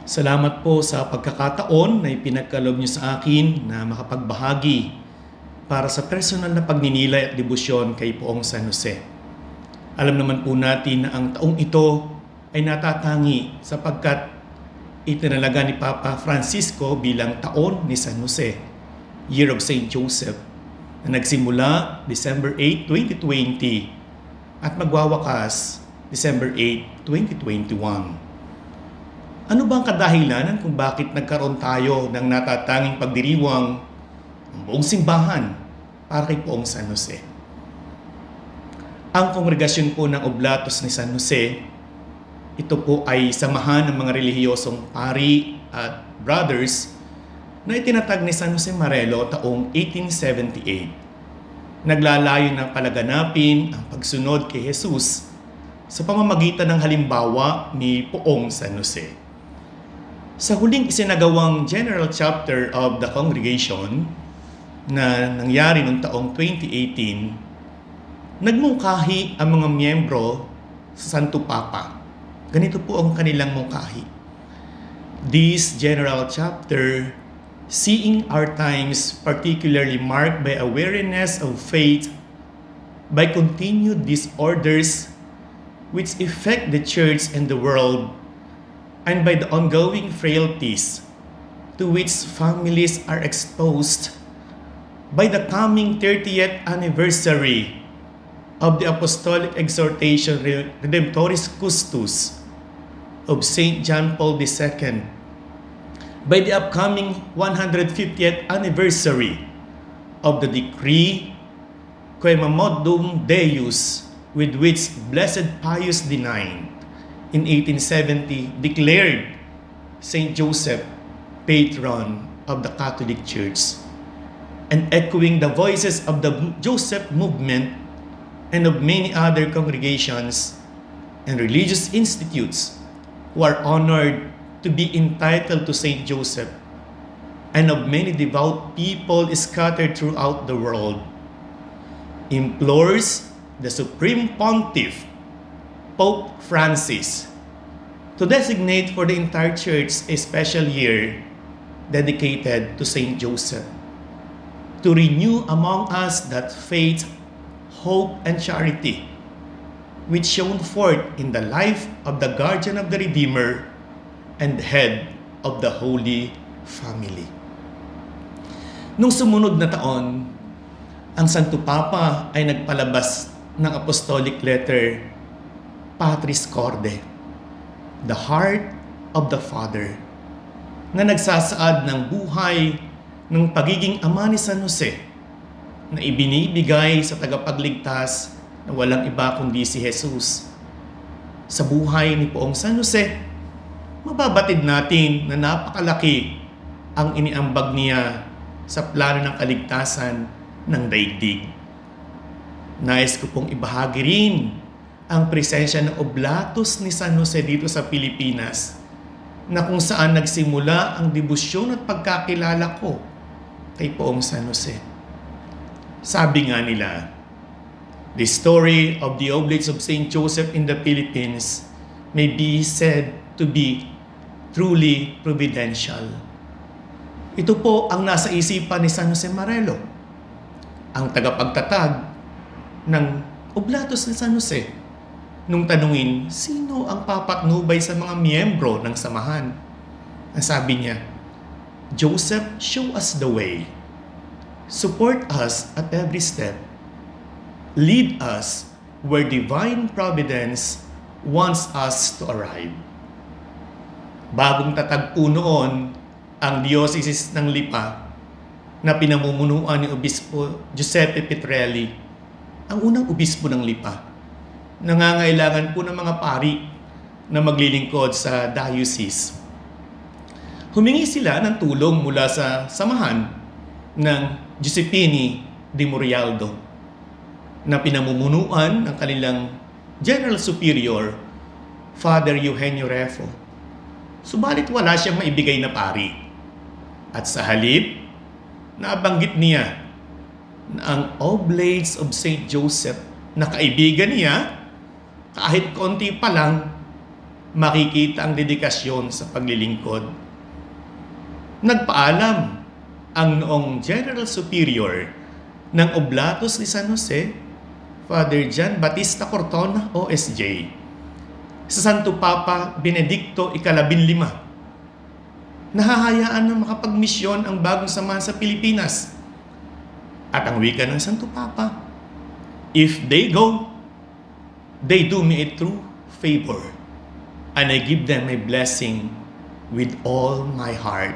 Salamat po sa pagkakataon na ipinagkaloob niyo sa akin na makapagbahagi para sa personal na pagninilay at debosyon kay Poong San Jose. Alam naman po natin na ang taong ito ay natatangi sapagkat itinalaga ni Papa Francisco bilang taon ni San Jose, Year of Saint Joseph, na nagsimula December 8, 2020 at magwawakas December 8, 2021. Ano ba ang kadahilanan kung bakit nagkaroon tayo ng natatanging pagdiriwang ng buong simbahan para kay Poong San Jose? Ang kongregasyon po ng Oblatos ni San Jose, ito po ay samahan ng mga relihiyosong pari at brothers na itinatag ni San Jose Marelo taong 1878. Naglalayo ng palaganapin ang pagsunod kay Jesus sa pamamagitan ng halimbawa ni Poong San Jose. Sa huling isinagawang General Chapter of the Congregation na nangyari noong taong 2018, nagmungkahi ang mga miyembro sa Santo Papa. Ganito po ang kanilang mungkahi. This General Chapter, seeing our times particularly marked by a weariness of faith, by continued disorders which affect the Church and the world, and by the ongoing frailties to which families are exposed, by the coming 30th anniversary of the Apostolic Exhortation Redemptoris Custos of St. John Paul II, by the upcoming 150th anniversary of the decree Quemamodum Deus, with which Blessed Pius IX in 1870 declared Saint Joseph patron of the Catholic Church, and echoing the voices of the Joseph movement and of many other congregations and religious institutes who are honored to be entitled to Saint Joseph, and of many devout people scattered throughout the world, implores the Supreme Pontiff, Pope Francis, to designate for the entire Church a special year dedicated to Saint Joseph, to renew among us that faith, hope, and charity which shone forth in the life of the guardian of the Redeemer and head of the Holy Family. Nung sumunod na taon, ang Santo Papa ay nagpalabas ng apostolic letter Patris Corde, the heart of the Father, na nagsasaad ng buhay ng pagiging ama ni San Jose na ibinibigay sa tagapagligtas na walang iba kundi si Jesus. Sa buhay ni Poong San Jose, mababatid natin na napakalaki ang iniambag niya sa plano ng kaligtasan ng daigdig. Nais ko pong ibahagi rin ang presensya ng Oblatos ni San Jose dito sa Pilipinas, na kung saan nagsimula ang debosyon at pagkakilala ko kay Poong San Jose. Sabi nga nila, the story of the Oblates of Saint Joseph in the Philippines may be said to be truly providential. Ito po ang nasa isipan ni San Jose Marelo, ang tagapagtatag ng Oblatos ni San Jose, nung tanungin sino ang papatnubay sa mga miyembro ng samahan. Ang sabi niya, Joseph, show us the way. Support us at every step. Lead us where divine providence wants us to arrive. Bagong tatagpo noon ang Diocese ng Lipa na pinamumunuan ni Obispo Giuseppe Petrelli, ang unang obispo ng Lipa. Nangangailangan po ng mga pari na maglilingkod sa diocese. Humingi sila ng tulong mula sa samahan ng Giuseppini de Morialdo na pinamumunuan ng kanilang General Superior, Father Eugenio Refo. Subalit wala siyang maibigay na pari. At sa halip, nabanggit niya na ang Oblates of Saint Joseph na kaibigan niya, kahit konti pa lang, makikita ang dedikasyon sa paglilingkod. Nagpaalam ang noong General Superior ng Oblatos ni San Jose, Father John Batista Cortona, OSJ, sa Santo Papa Benedicto XV, nahahayaan na makapagmisyon ang bagong samahan sa Pilipinas. At ang wika ng Santo Papa, if they go, they do me a true favor, and I give them a blessing with all my heart.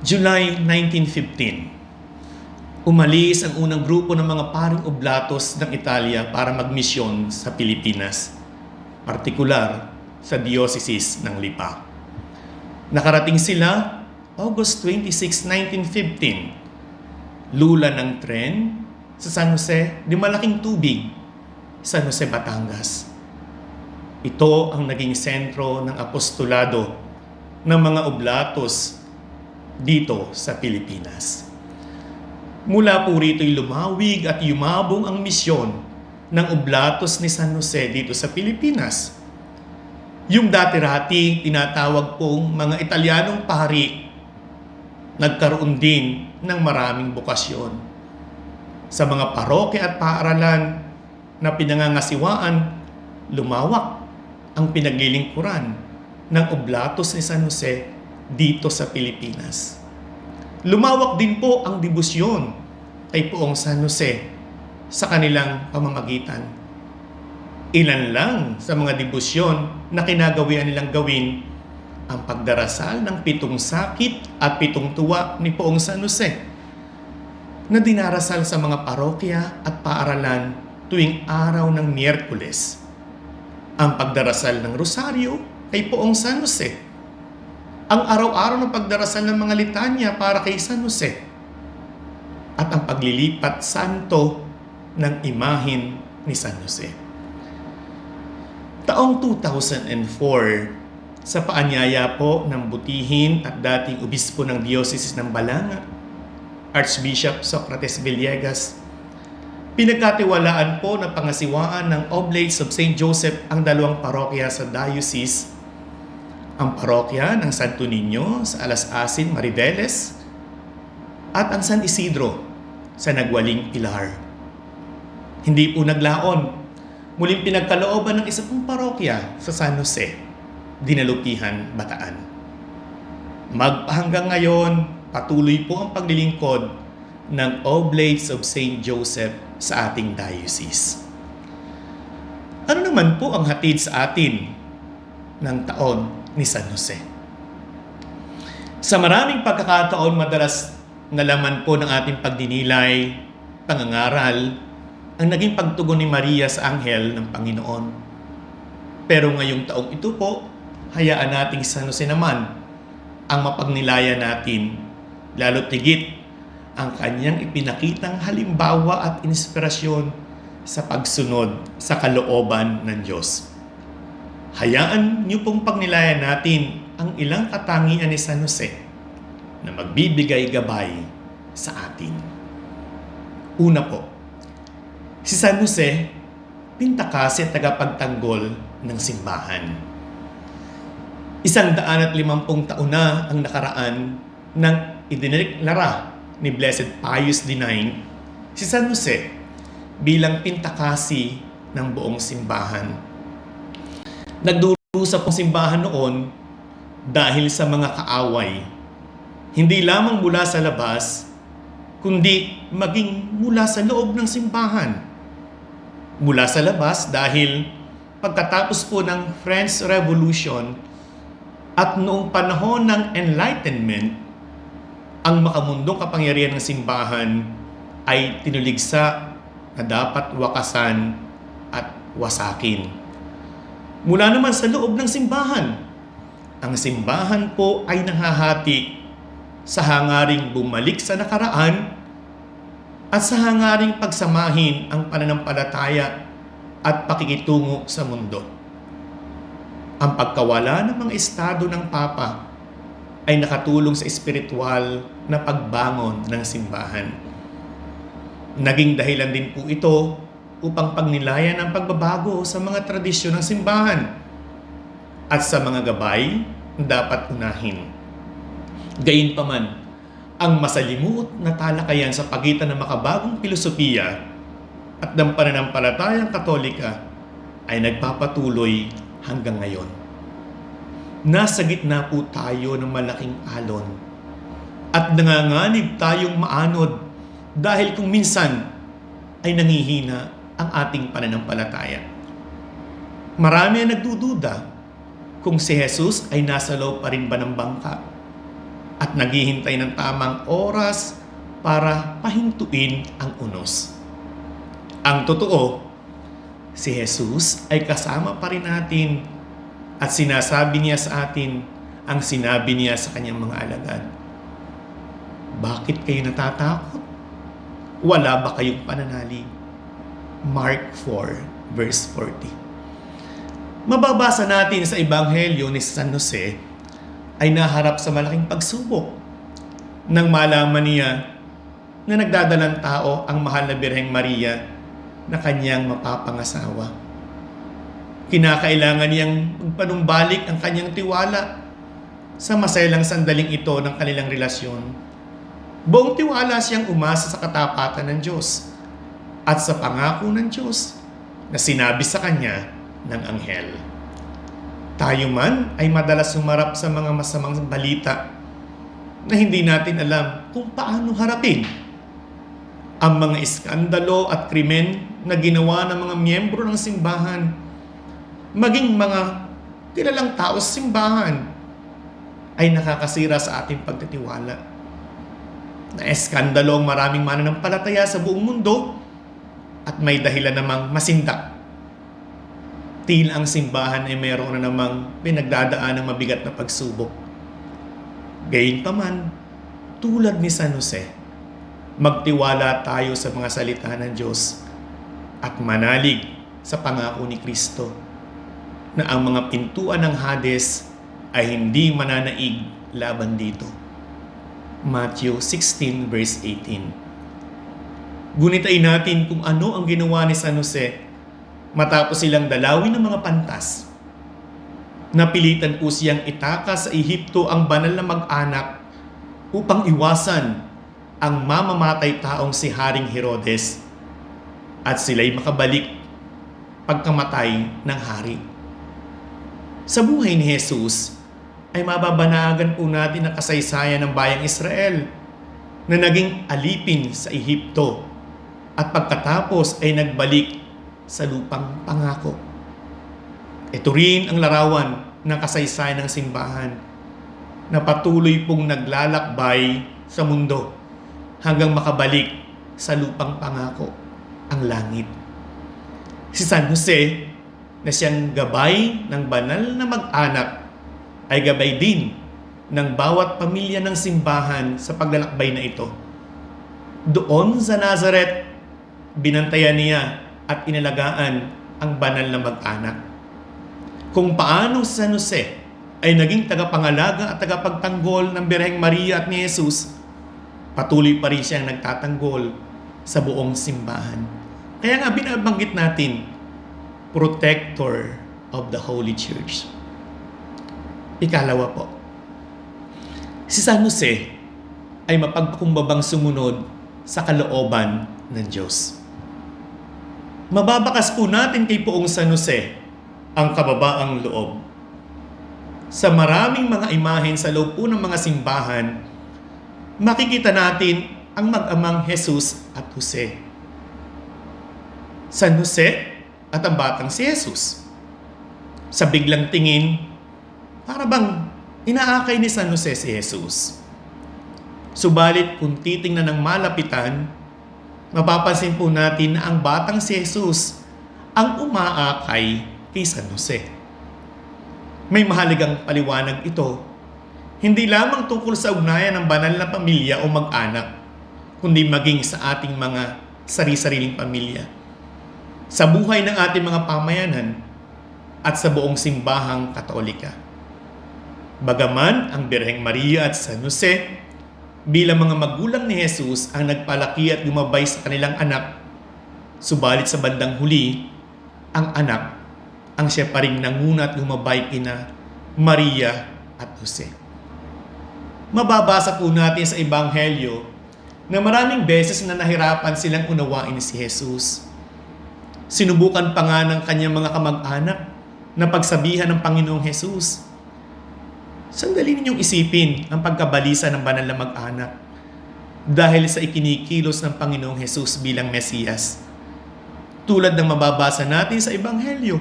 July 1915, umalis ang unang grupo ng mga paring oblatos ng Italia para magmisyon sa Pilipinas, partikular sa Diocese ng Lipa. Nakarating sila August 26, 1915. Lula ng tren sa San Jose de Malaking Tubig, San Jose, Batangas. Ito ang naging sentro ng apostolado ng mga oblatos dito sa Pilipinas. Mula po rito'y lumawig at yumabong ang misyon ng oblatos ni San Jose dito sa Pilipinas. Yung dati-rati tinatawag pong mga Italianong pari, nagkaroon din ng maraming bukasyon. Sa mga parokya at paaralan na pinangangasiwaan, lumawak ang pinaglilingkuran ng oblatos ni San Jose dito sa Pilipinas. Lumawak din po ang debosyon kay Poong San Jose sa kanilang pamamagitan. Ilan lang sa mga debosyon na kinagawian nilang gawin ang pagdarasal ng 7 sakit at 7 tuwa ni Poong San Jose na dinarasal sa mga parokya at paaralan tuwing araw ng Miyerkules. Ang pagdarasal ng Rosaryo kay Poong San Jose, ang araw-araw ng pagdarasal ng mga litanya para kay San Jose, at ang paglilipat santo ng imahin ni San Jose. Taong 2004, sa paanyaya po ng butihin at dating obispo ng Diocese ng Balanga, Archbishop Socrates Villegas, pinagkatiwalaan po na pangasiwaan ng Oblates of St. Joseph ang 2 parokya sa diocese, ang parokya ng Santo Niño sa Alas Asin, Mariveles, at ang San Isidro sa Nagwaling, Pilar. Hindi po naglaon, muling pinagkalooban ng isa pong parokya sa San Jose, Dinalupihan, Bataan. Magpahanggang ngayon, patuloy po ang paglilingkod ng Oblates of St. Joseph sa ating diocese. Ano naman po ang hatid sa atin ng taon ni San Jose? Sa maraming pagkakataon, madalas na laman po ng ating pagdinilay, pangangaral, ang naging pagtugon ni Maria sa anghel ng Panginoon. Pero ngayong taong ito po, hayaan nating San Jose naman ang mapagnilayan natin, lalo tigit ang kanyang ipinakitang halimbawa at inspirasyon sa pagsunod sa kalooban ng Diyos. Hayaan niyo pong pagnilayan natin ang ilang katangian ni San Jose na magbibigay gabay sa atin. Una po, si San Jose, pintakasi at tagapagtanggol ng simbahan. 150 taon na ang nakaraan nang idineklara ni Blessed Pius IX si San Jose bilang pintakasi ng buong simbahan. Nagdurusa po simbahan noon dahil sa mga kaaway, hindi lamang mula sa labas, kundi maging mula sa loob ng simbahan. Mula sa labas dahil pagkatapos po ng French Revolution at noong panahon ng Enlightenment, ang makamundong kapangyarihan ng simbahan ay tinuligsa na dapat wakasan at wasakin. Mula naman sa loob ng simbahan, ang simbahan po ay nahahati sa hangaring bumalik sa nakaraan at sa hangaring pagsamahin ang pananampalataya at pakikitungo sa mundo. Ang pagkawala ng mga estado ng Papa ay nakatulong sa espiritual na pagbangon ng simbahan. Naging dahilan din po ito upang pagnilayan ang pagbabago sa mga tradisyon ng simbahan at sa mga gabay na dapat unahin. Gayunpaman, ang masalimuot na talakayan sa pagitan ng makabagong filosofiya at ng pananampalatayang Katolika ay nagpapatuloy hanggang ngayon. Nasa gitna po tayo ng malaking alon at nanganganib tayong maanod dahil kung minsan ay nangihina ang ating pananampalataya. Marami ang nagdududa kung si Jesus ay nasa loob pa rin ba ng bangka at naghihintay ng tamang oras para pahintuin ang unos. Ang totoo, si Jesus ay kasama pa rin natin at sinasabi niya sa atin ang sinabi niya sa kanyang mga alagad. Bakit kayo natatakot? Wala ba kayong pananalig? Mark 4, verse 40. Mababasa natin sa Ebanghelyo ni San Jose ay naharap sa malaking pagsubok nang malaman niya na nagdadalang tao ang mahal na Birheng Maria na kanyang mapapangasawa. Kinakailangan niyang magpanumbalik ang kanyang tiwala sa maselang sandaling ito ng kanilang relasyon. Buong tiwala siyang umasa sa katapatan ng Diyos at sa pangako ng Diyos na sinabi sa kanya ng anghel. Tayo man ay madalas sumarap sa mga masamang balita na hindi natin alam kung paano harapin. Ang mga iskandalo at krimen na ginawa ng mga miyembro ng simbahan, maging mga kilalang tao sa simbahan, ay nakakasira sa ating pagtitiwala. Na-eskandalo ang maraming mananampalataya sa buong mundo at may dahilan namang masindak. Tila ang simbahan ay mayroon na namang pinagdadaan ng mabigat na pagsubok. Gayunpaman, tulad ni San Jose, magtiwala tayo sa mga salita ng Diyos at manalig sa pangako ni Kristo na ang mga pintuan ng Hades ay hindi mananaig laban dito. Matthew 16 verse 18. Gunitain natin kung ano ang ginawa ni San Jose matapos silang dalawin ng mga pantas. Napilitan po siyang itakas sa Ehipto ang banal na mag-anak upang iwasan ang mamamatay taong si Haring Herodes at sila'y makabalik pagkamatay ng hari. Sa buhay ni Jesus ay mababanagan po natin ang kasaysayan ng bayang Israel na naging alipin sa Ehipto at pagkatapos ay nagbalik sa lupang pangako. Ito rin ang larawan ng kasaysayan ng simbahan na patuloy pong naglalakbay sa mundo hanggang makabalik sa lupang pangako, ang langit. Si San Jose na siyang gabay ng banal na mag-anak ay gabay din ng bawat pamilya ng simbahan sa paglalakbay na ito. Doon sa Nazareth, binantayan niya at inalagaan ang banal na mag-anak. Kung paano si San Jose ay naging tagapangalaga at tagapagtanggol ng Birheng Maria at ni Jesus, patuloy pa rin siyang nagtatanggol sa buong simbahan. Kaya nga binabanggit natin, protector of the Holy Church. Ikalawa po, si San Jose ay mapagpakumbabang sumunod sa kalooban ng Diyos. Mababakas po natin kay Poong San Jose ang kababaang loob. Sa maraming mga imahen sa loob po ng mga simbahan, makikita natin ang mag-amang Jesus at Jose. San Jose at ang batang si Jesus. Sa biglang tingin, para bang inaakay ni San Jose si Jesus. Subalit kung titingnan ng malapitan, mapapansin po natin na ang batang si Jesus ang umaakay kay San Jose. May mahalagang paliwanag ito, hindi lamang tungkol sa ugnayan ng banal na pamilya o mag-anak, kundi maging sa ating mga sari-sariling pamilya, sa buhay ng ating mga pamayanan at sa buong simbahang Katolika. Bagaman ang Birheng Maria at San Jose bilang mga magulang ni Jesus ang nagpalaki at gumabay sa kanilang anak, subalit sa bandang huli, ang anak ang siya pa rin nanguna at gumabay kina Maria at Jose. Mababasa po natin sa Ebanghelyo na maraming beses na nahirapan silang unawain si Jesus. Sinubukan pa nga ng kanyang mga kamag-anak na pagsabihan ng Panginoong Jesus. Sandali ninyong isipin ang pagkabalisa ng banal na mag-anak dahil sa ikinikilos ng Panginoong Jesus bilang Mesiyas. Tulad ng mababasa natin sa Ebanghelyo.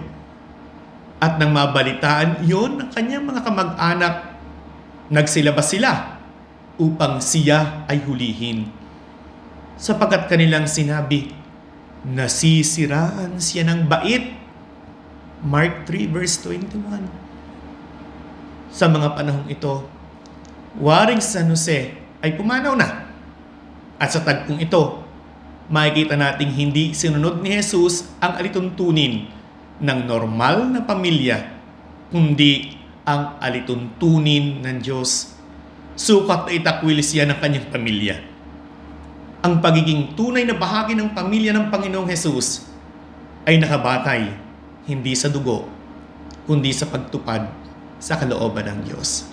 At nang mabalitaan yon ng kanyang mga kamag-anak, nagsilabas sila upang siya ay hulihin. Sapagkat kanilang sinabi, nasisiraan siya ng bait. Mark 3 verse 21. Sa mga panahong ito, waring San Jose ay pumanaw na. At sa tagpong ito, makikita nating hindi sinunod ni Jesus ang alituntunin ng normal na pamilya, kundi ang alituntunin ng Diyos. Sukat na itakwil siya ng kanyang pamilya. Ang pagiging tunay na bahagi ng pamilya ng Panginoong Jesus ay nakabatay hindi sa dugo, kundi sa pagtupad sa kalooban ng Diyos.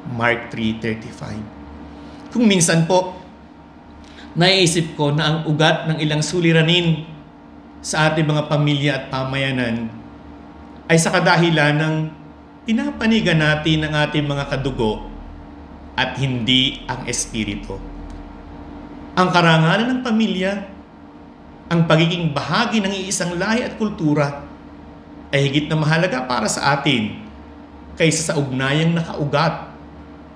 Mark 3:35. Kung minsan po, naiisip ko na ang ugat ng ilang suliranin sa ating mga pamilya at pamayanan ay sa kadahilan ng pinapanigan natin ang ating mga kadugo at hindi ang espiritu. Ang karangalan ng pamilya, ang pagiging bahagi ng iisang lahi at kultura ay higit na mahalaga para sa atin kaysa sa ugnayang nakaugat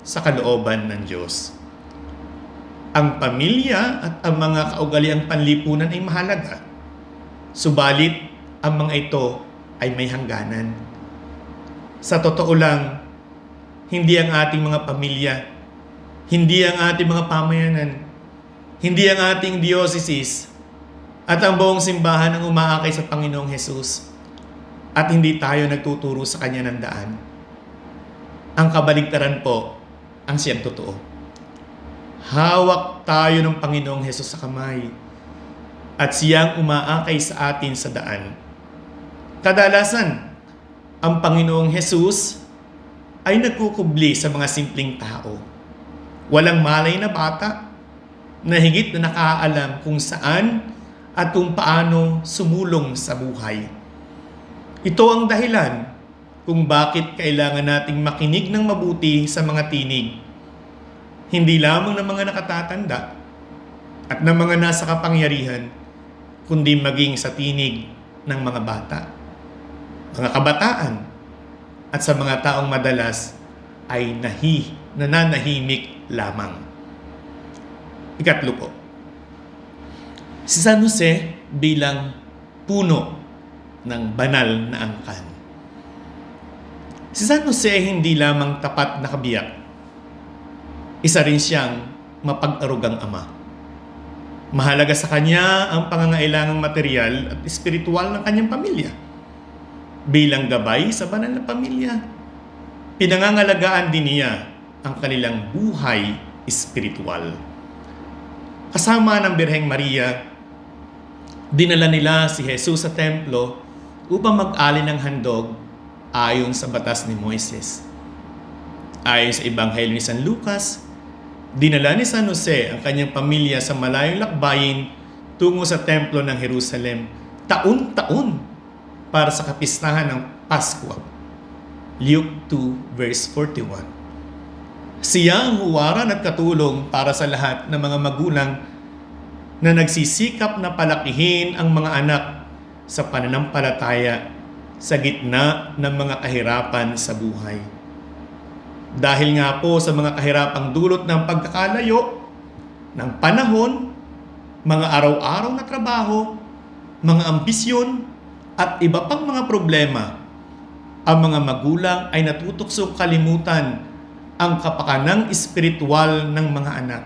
sa kalooban ng Diyos. Ang pamilya at ang mga kaugaliang panlipunan ay mahalaga. Subalit, ang mga ito ay may hangganan. Sa totoo lang, hindi ang ating mga pamilya, hindi ang ating mga pamayanan, hindi ang ating diocese, at ang buong simbahan ang umaakay sa Panginoong Jesus, at hindi tayo nagtuturo sa Kanya ng daan. Ang kabaligtaran po ang siyang totoo. Hawak tayo ng Panginoong Jesus sa kamay, at siyang umaakay sa atin sa daan. Kadalasan, ang Panginoong Jesus ay nagkukubli sa mga simpleng tao. Walang malay na bata na higit na nakaalam kung saan at kung paano sumulong sa buhay. Ito ang dahilan kung bakit kailangan nating makinig ng mabuti sa mga tinig. Hindi lamang ng mga nakatatanda at ng mga nasa kapangyarihan, kundi maging sa tinig ng mga bata, mga kabataan, at sa mga taong madalas ay nananahimik lamang. Ikatlo po, si San Jose bilang puno ng banal na angkan. Si San Jose hindi lamang tapat na kabiyak, isa rin siyang mapag-arugang ama. Mahalaga sa kanya ang pangangailangang material at espiritual ng kanyang pamilya. Bilang gabay sa banal na pamilya, pinangangalagaan din niya ang kanilang buhay espiritual. Kasama ng Birheng Maria, dinala nila si Jesus sa templo upang mag-alay ng handog ayon sa batas ni Moises. Ayon sa Ebanghelyo ni San Lucas, dinala ni San Jose ang kanyang pamilya sa malayong lakbayin tungo sa templo ng Jerusalem taon-taon para sa kapistahan ng Pasko. Luke 2 verse 41. Siya ang huwaran at katulong para sa lahat ng mga magulang na nagsisikap na palakihin ang mga anak sa pananampalataya sa gitna ng mga kahirapan sa buhay. Dahil nga po sa mga kahirapang dulot ng pagkakalayo, ng panahon, mga araw-araw na trabaho, mga ambisyon, at iba pang mga problema, ang mga magulang ay natutuksong kalimutan ang kapakanang espiritual ng mga anak.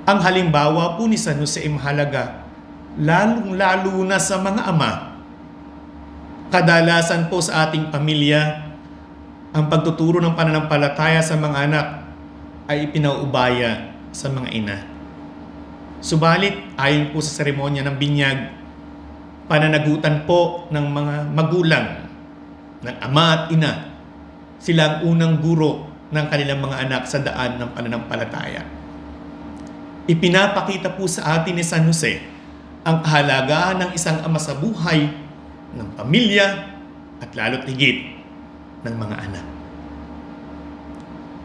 Ang halimbawa po ni San Jose ay mahalaga, lalong-lalo na sa mga ama. Kadalasan po sa ating pamilya, ang pagtuturo ng pananampalataya sa mga anak ay ipinauubaya sa mga ina. Subalit, ayon po sa seremonya ng binyag, pananagutan po ng mga magulang, ng ama at ina, Sila ang unang guro ng kanilang mga anak sa daan ng pananampalataya. Ipinapakita po sa atin ni San Jose ang kahalagahan ng isang ama sa buhay, ng pamilya, at lalo't higit ng mga anak.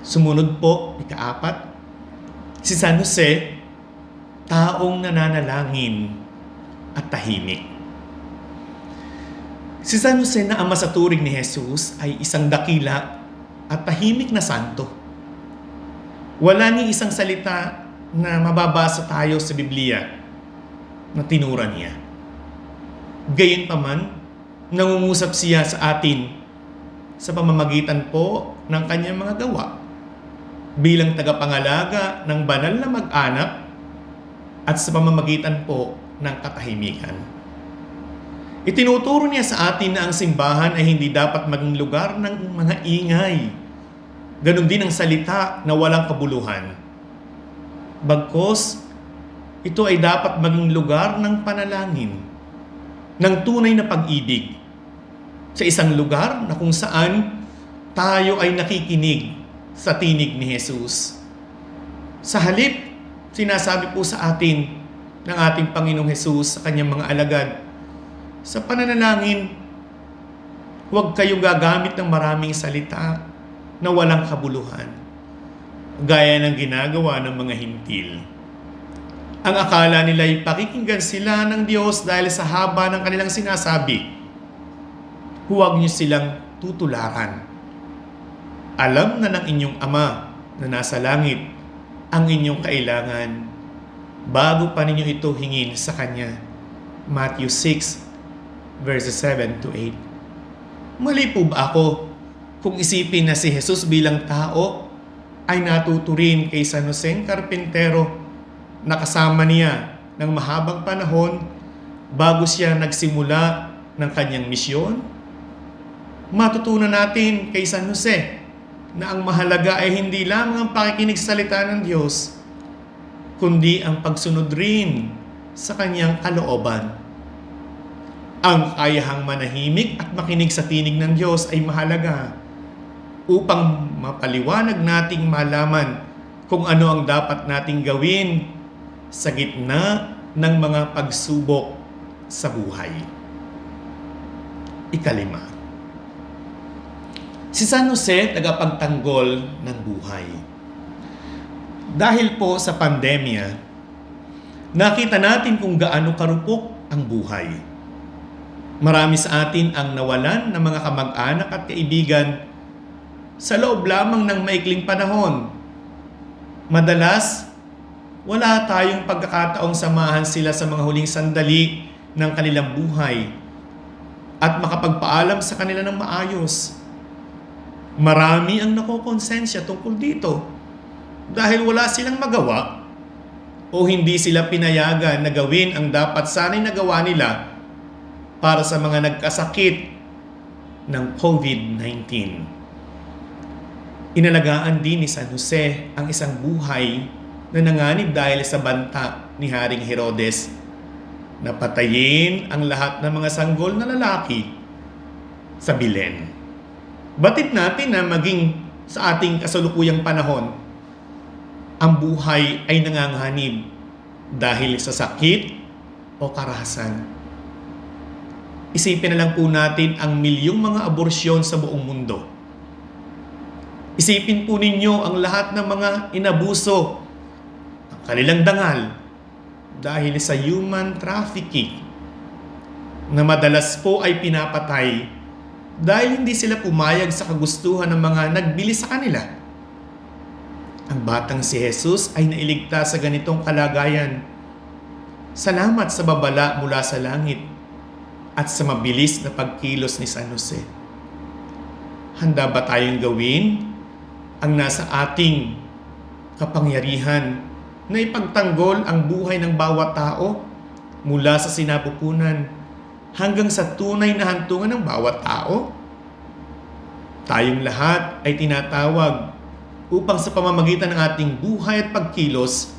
Sumunod po, ika-4, si San Jose, taong nananalangin at tahimik. Si San Jose na ama sa turing ni Jesus ay isang dakila at tahimik na santo. Wala ni isang salita na mababasa tayo sa Biblia na tinura niya. Gayunpaman, nangungusap siya sa atin sa pamamagitan po ng kanyang mga gawa bilang tagapangalaga ng banal na mag-anak at sa pamamagitan po ng katahimikan. Itinuturo niya sa atin na ang simbahan ay hindi dapat maging lugar ng mga ingay. Ganon din ang salita na walang kabuluhan. Bagkus, ito ay dapat maging lugar ng panalangin, ng tunay na pag-ibig, sa isang lugar na kung saan tayo ay nakikinig sa tinig ni Jesus. Sa halip, sinasabi po sa atin ng ating Panginoong Jesus sa kanyang mga alagad, sa pananalangin, huwag kayong gagamit ng maraming salita na walang kabuluhan, gaya ng ginagawa ng mga hintil. Ang akala nila ay pakikinggan sila ng Diyos dahil sa haba ng kanilang sinasabi. Huwag niyo silang tutularan. Alam na ng inyong Ama na nasa langit ang inyong kailangan bago pa ninyo ito hingin sa Kanya. Matthew 6, verses 7 to 8. Mali po ba ako kung isipin na si Jesus bilang tao ay natuturin kay San Jose Carpintero na kasama niya ng mahabang panahon bago siya nagsimula ng kanyang misyon? Matutunan natin kay San Jose na ang mahalaga ay hindi lamang ang pakikinig sa salita ng Diyos, kundi ang pagsunod rin sa kanyang kalooban. Ang kayahang manahimik at makinig sa tinig ng Diyos ay mahalaga upang mapaliwanag nating malaman kung ano ang dapat nating gawin sa gitna ng mga pagsubok sa buhay. 5, si San Jose, tagapagtanggol ng buhay. Dahil po sa pandemya, nakita natin kung gaano karupok ang buhay. Marami sa atin ang nawalan ng mga kamag-anak at kaibigan sa loob lamang ng maikling panahon. Madalas, wala tayong pagkakataong samahan sila sa mga huling sandali ng kanilang buhay at makapagpaalam sa kanila ng maayos. Marami ang nakokonsensya tungkol dito dahil wala silang magawa o hindi sila pinayagan na gawin ang dapat sana'y nagawa nila para sa mga nagkasakit ng COVID-19. Inalagaan din ni San Jose ang isang buhay na nanganib dahil sa banta ni Haring Herodes na patayin ang lahat ng mga sanggol na lalaki sa Belen. Batid natin na maging sa ating kasalukuyang panahon, ang buhay ay nanganganib dahil sa sakit o karahasan. Isipin na lang po natin ang milyong mga aborsyon sa buong mundo. Isipin po ninyo ang lahat ng mga inabuso, ang kanilang dangal, dahil sa human trafficking, na madalas po ay pinapatay dahil hindi sila pumayag sa kagustuhan ng mga nagbili sa kanila. Ang batang si Jesus ay nailigtas sa ganitong kalagayan. Salamat sa babala mula sa langit at sa mabilis na pagkilos ni San Jose. Handa ba tayong gawin ang nasa ating kapangyarihan na ipagtanggol ang buhay ng bawat tao mula sa sinapupunan hanggang sa tunay na hantungan ng bawat tao? Tayong lahat ay tinatawag upang sa pamamagitan ng ating buhay at pagkilos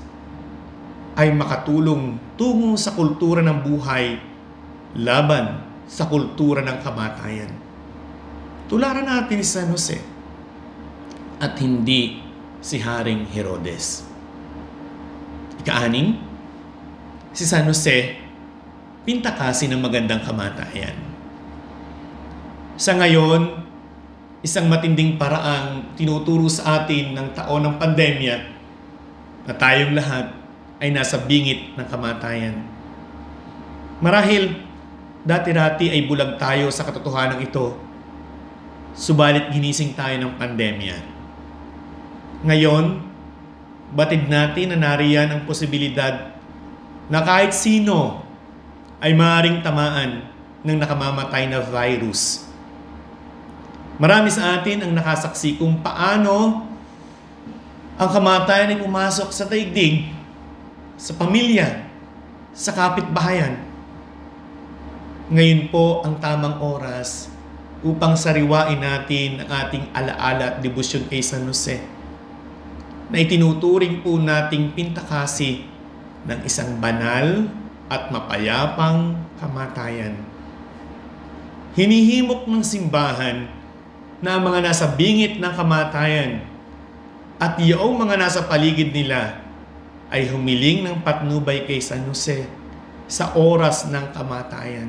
ay makatulong tungo sa kultura ng buhay laban sa kultura ng kamatayan. Tularan natin si San Jose at hindi si Haring Herodes. Ika-anim, si San Jose, pintakasi ng magandang kamatayan. Sa ngayon, isang matinding paraang tinuturo sa atin ng taon ng pandemya na tayong lahat ay nasa bingit ng kamatayan. Marahil, dati-dati ay bulag tayo sa katotohanan ito, subalit ginising tayo ng pandemya. Ngayon, batid natin na nariyan ang posibilidad na kahit sino ay maaaring tamaan ng nakamamatay na virus. Marami sa atin ang nakasaksi kung paano ang kamatayan ay pumasok sa daigdig, sa pamilya, sa kapitbahayan. Ngayon po ang tamang oras upang sariwain natin ang ating alaala at debosyon kay San Jose na itinuturing po nating pintakasi ng isang banal at mapayapang kamatayan. Hinihimok ng simbahan na ang mga nasa bingit ng kamatayan at iyong mga nasa paligid nila ay humiling ng patnubay kay San Jose sa oras ng kamatayan.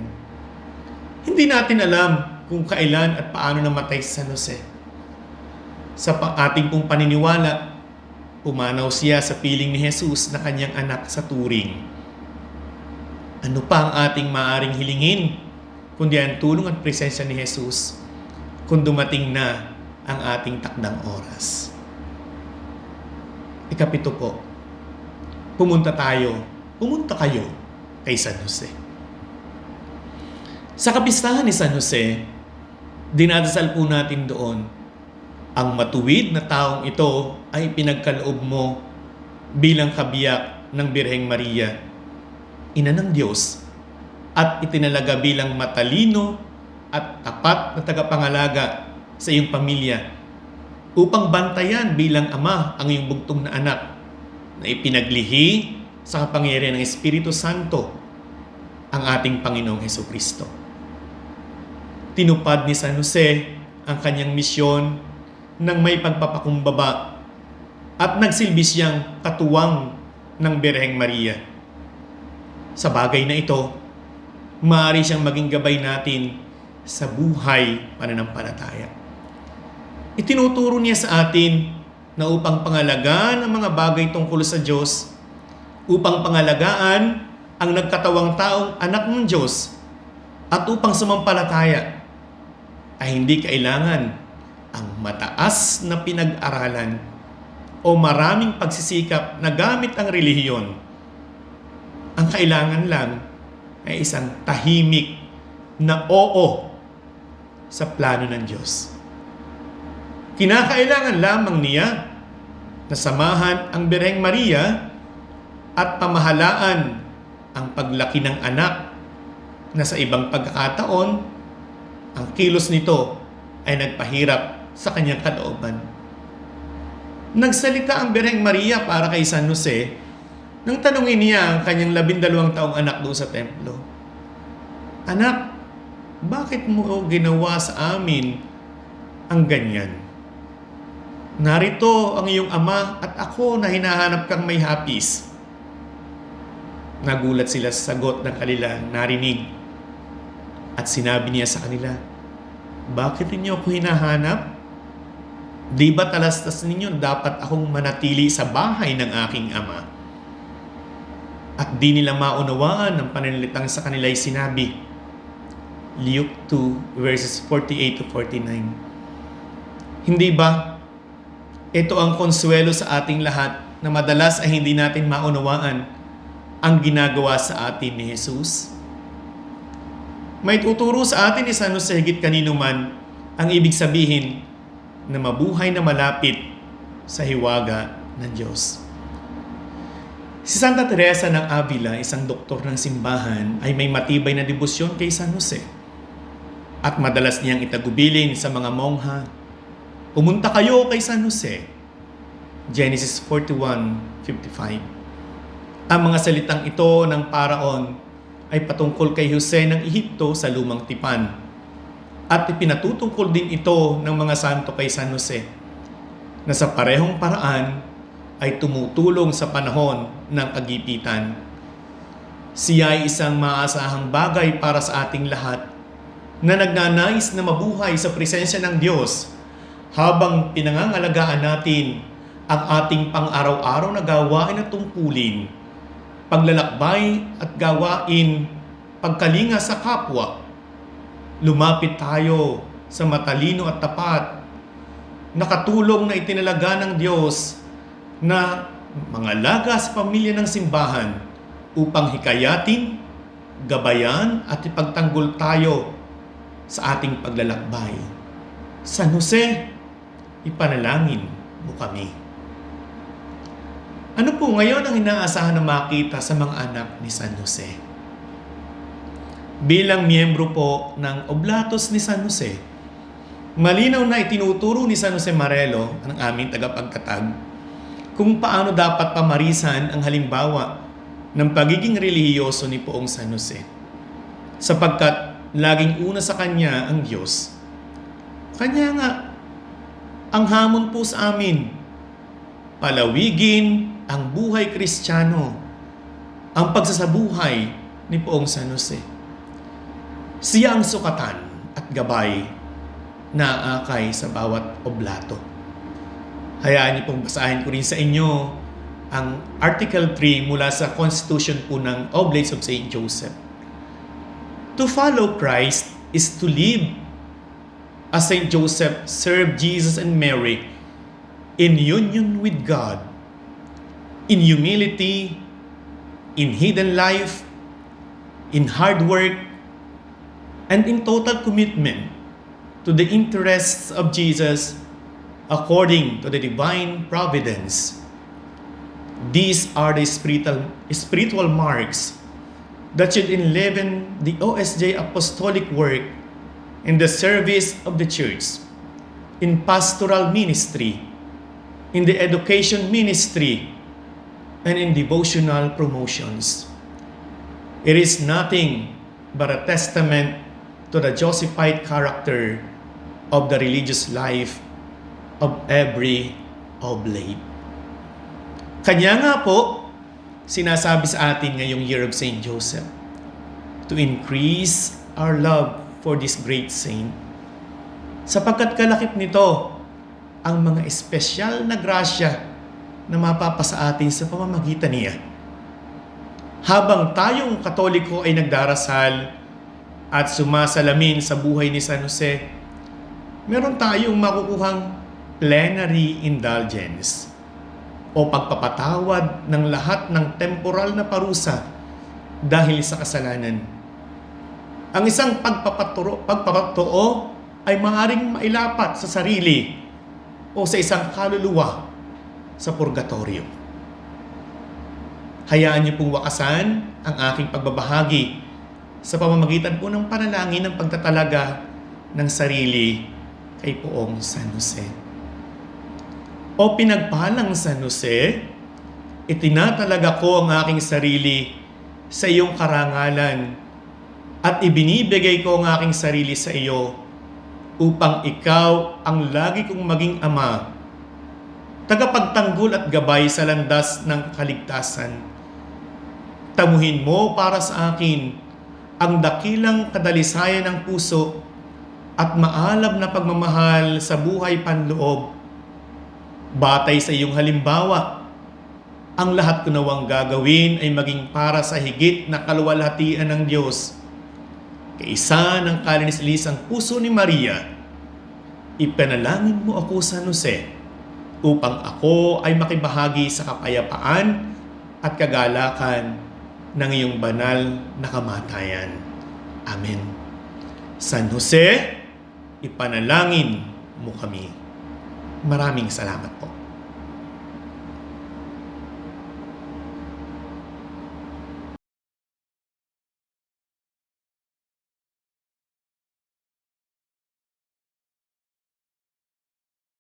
Hindi natin alam kung kailan at paano namatay si San Jose. Sa ating pong paniniwala, pumanaw siya sa piling ni Jesus na kanyang anak sa turing. Ano pa ang ating maaaring hilingin kundi ang tulong at presensya ni Jesus kung dumating na ang ating takdang oras? Ikapito po, pumunta kayo kay San Jose. Sa kapistahan ni San Jose, dinadasal po natin doon, ang matuwid na taong ito ay pinagkaloob mo bilang kabiyak ng Birheng Maria, Ina ng Diyos, at itinalaga bilang matalino at tapat na tagapangalaga sa iyong pamilya upang bantayan bilang ama ang iyong bugtong na anak na ipinaglihi sa kapangyarihan ng Espiritu Santo ang ating Panginoong Hesukristo. Tinupad ni San Jose ang kanyang misyon ng may pagpapakumbaba at nagsilbi siyang katuwang ng Birheng Maria. Sa bagay na ito, maaari siyang maging gabay natin sa buhay pananampalataya. Itinuturo niya sa atin na upang pangalagaan ang mga bagay tungkol sa Diyos, upang pangalagaan ang nagkatawang taong anak ng Diyos, at upang sumampalataya ay hindi kailangan ang mataas na pinag-aralan o maraming pagsisikap na gamit ang relihiyon. Ang kailangan lang ay isang tahimik na oo sa plano ng Diyos. Kinakailangan lamang niya na samahan ang Birheng Maria at pamahalaan ang paglaki ng anak na sa ibang pagkakataon, ang kilos nito ay nagpahirap sa kanyang kalooban. Nagsalita ang Birheng Maria para kay San Jose nang tanungin niya ang kanyang 12 taong anak doon sa templo. Anak, bakit mo ginawa sa amin ang ganyan? Narito ang iyong ama at ako na hinahanap kang may hapis. Nagulat sila sa sagot ng kanilang narinig. At sinabi niya sa kanila, bakit ninyo ako hinahanap? Di ba talastas ninyo dapat akong manatili sa bahay ng aking ama? At di nila maunawaan ang pananalitang sa kanila ay sinabi. Luke 2 verses 48 to 49. Hindi ba ito ang konsuelo sa ating lahat na madalas ay hindi natin maunawaan ang ginagawa sa atin ni Jesus? May tuturo sa atin ni San Jose higit kanino man ang ibig sabihin na mabuhay na malapit sa hiwaga ng Diyos. Si Santa Teresa ng Avila, isang doktor ng simbahan, ay may matibay na debosyon kay San Jose. At madalas niyang itagubilin sa mga mongha, pumunta kayo kay San Jose. Genesis 41:55. Ang mga salitang ito ng paraon ay patungkol kay Jose ng Ehipto sa Lumang Tipan. At ipinatutungkol din ito ng mga santo kay San Jose. na sa parehong paraan ay tumutulong sa panahon ng kagipitan. Siya ay isang maaasahang bagay para sa ating lahat na nagnanais na mabuhay sa presensya ng Diyos habang pinangangalagaan natin ang ating pang-araw-araw na gawain at tungkulin, paglalakbay at gawain, pagkalinga sa kapwa. Lumapit tayo sa matalino at tapat na katulong na itinalaga ng Diyos na mangalaga sa pamilya ng simbahan upang hikayatin, gabayan at ipagtanggol tayo sa ating paglalakbay. San Jose, ipanalangin mo kami. Ano po ngayon ang inaasahan na makita sa mga anak ni San Jose? Bilang miyembro po ng Oblatos ni San Jose, malinaw na itinuturo ni San Jose Marelo, ang aming tagapagtatag, kung paano dapat pamarisan ang halimbawa ng pagiging relihiyoso ni Poong San Jose. Sapagkat laging una sa kanya ang Diyos. Kanya nga, ang hamon po sa amin, palawigin ang buhay Kristiyano, ang pagsasabuhay ni Poong San Jose. Siya ang sukatan at gabay na aakay sa bawat oblato. Hayaan niyo pong basahin ko rin sa inyo ang Article 3 mula sa Constitution po ng Oblates of St. Joseph. To follow Christ is to live as St. Joseph served Jesus and Mary in union with God, in humility, in hidden life, in hard work, and in total commitment to the interests of Jesus according to the divine providence. These are the spiritual marks that should enliven the OSJ apostolic work in the service of the church, in pastoral ministry, in the education ministry, and in devotional promotions. It is nothing but a testament to the Josephite character of the religious life of every oblate. Kanya nga po, sinasabi sa atin ngayong Year of St. Joseph, to increase our love for this great saint, sapagkat kalakip nito ang mga espesyal na grasya na mapapasa atin sa pamamagitan niya. Habang tayong Katoliko ay nagdarasal at sumasalamin sa buhay ni San Jose, meron tayong makukuhang plenary indulgence o pagpapatawad ng lahat ng temporal na parusa dahil sa kasalanan. Ang isang pagpapatuo ay maaaring mailapat sa sarili o sa isang kaluluwa sa purgatorio. Hayaan niyo pong wakasan ang aking pagbabahagi sa pamamagitan po ng panalangin ng pagtatalaga ng sarili kay Poong San Jose. O pinagpalang San Jose, itinatalaga ko ang aking sarili sa iyong karangalan at ibinibigay ko ang aking sarili sa iyo upang ikaw ang lagi kong maging ama, tagapagtanggol at gabay sa landas ng kaligtasan. Tamuhin mo para sa akin ang dakilang kadalisayan ng puso at maalab na pagmamahal sa buhay panloob. Batay sa iyong halimbawa, ang lahat ko nawang gagawin ay maging para sa higit na kaluwalhatian ng Diyos. Kaisa ng kalinis-lisang puso ni Maria, ipanalangin mo ako, San Jose, upang ako ay makibahagi sa kapayapaan at kagalakan ng iyong banal na kamatayan. Amen. San Jose, ipanalangin mo kami. Maraming salamat po.